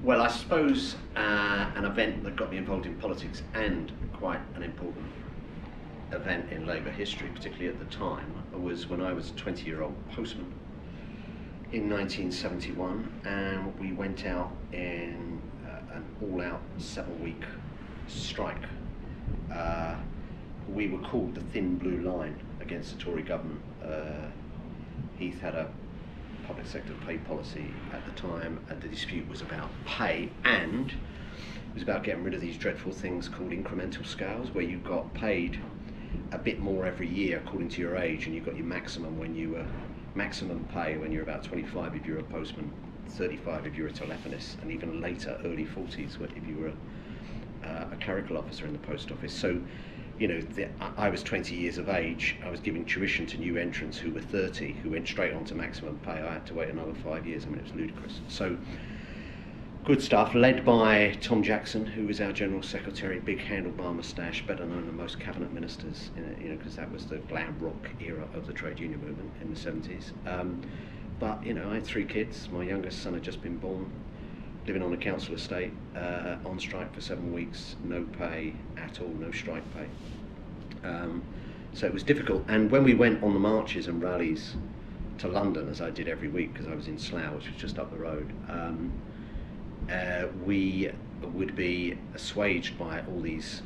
Well, I suppose an event that got me involved in politics and quite an important event in Labour history, particularly at the time, was when I was a 20-year-old postman in 1971, and we went out in an all-out 7-week strike. We were called the Thin Blue Line against the Tory government. Heath had a public sector pay policy at the time, and the dispute was about pay, and it was about getting rid of these dreadful things called incremental scales, where you got paid a bit more every year according to your age, and you got your maximum pay when you're about 25 if you're a postman, 35 if you're a telephonist, and even later, early 40s, if you were a clerical officer in the post office. So, you know, I was 20 years of age, I was giving tuition to new entrants who were 30, who went straight on to maximum pay. I had to wait another 5 years. I mean, it was ludicrous. So, good stuff, led by Tom Jackson, who was our General Secretary, big handlebar moustache, better known than most cabinet ministers, you know, because that was the glam rock era of the trade union movement in the 70s. But, you know, I had 3 kids. My youngest son had just been born, living on a council estate, on strike for 7 weeks, no pay at all, no strike pay. So it was difficult. And when we went on the marches and rallies to London, as I did every week, because I was in Slough, which was just up the road, we would be assuaged by all these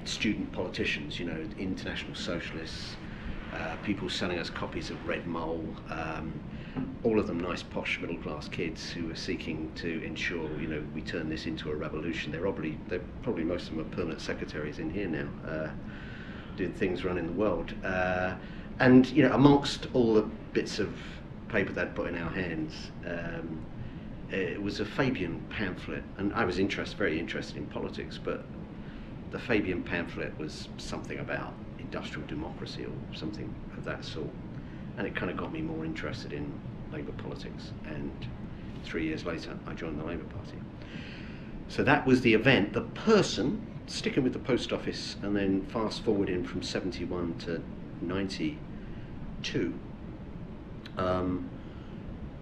student politicians, you know, international socialists, people selling us copies of Red Mole, all of them nice posh middle class kids who were seeking to ensure, you know, we turn this into a revolution. They're probably most of them are permanent secretaries in here now, doing things running the world. And, you know, amongst all the bits of paper they'd put in our hands, it was a Fabian pamphlet, and I was very interested in politics, but the Fabian pamphlet was something about industrial democracy or something of that sort, and it kind of got me more interested in Labour politics, and 3 years later I joined the Labour Party. So that was the event. The person, sticking with the post office and then fast forwarding from 71 to 92,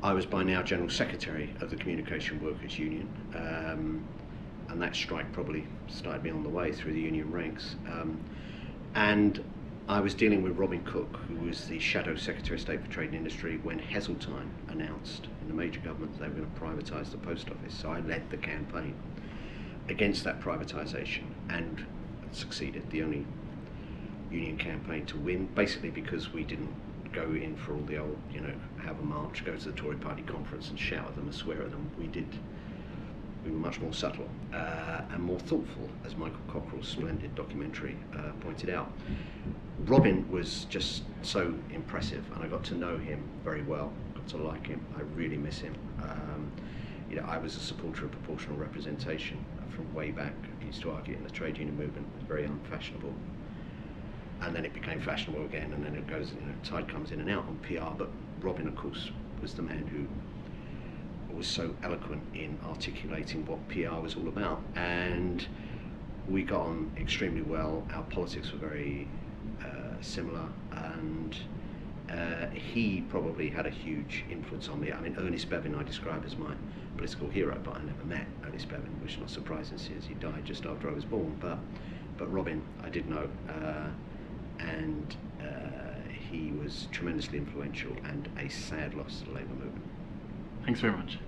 I was by now General Secretary of the Communication Workers Union, and that strike probably started me on the way through the union ranks. And I was dealing with Robin Cook, who was the Shadow Secretary of State for Trade and Industry when Heseltine announced in the major government that they were going to privatise the post office. So I led the campaign against that privatisation and succeeded, the only union campaign to win, basically because we didn't go in for all the old, you know, have a march, go to the Tory party conference and shout at them and swear at them. We were much more subtle and more thoughtful, as Michael Cockerell's splendid documentary pointed out. Robin was just so impressive, and I got to know him very well, got to like him. I really miss him. You know, I was a supporter of proportional representation from way back. I used to argue in the trade union movement, it was very unfashionable. And then it became fashionable again, and then it goes, you know, tide comes in and out on PR. But Robin, of course, was the man who was so eloquent in articulating what PR was all about, and we got on extremely well. Our politics were very similar, and he probably had a huge influence on me. I mean, Ernest Bevin I describe as my political hero, but I never met Ernest Bevin, which is not surprising since he died just after I was born. But Robin I did know, and he was tremendously influential and a sad loss to the Labour movement. Thanks very much.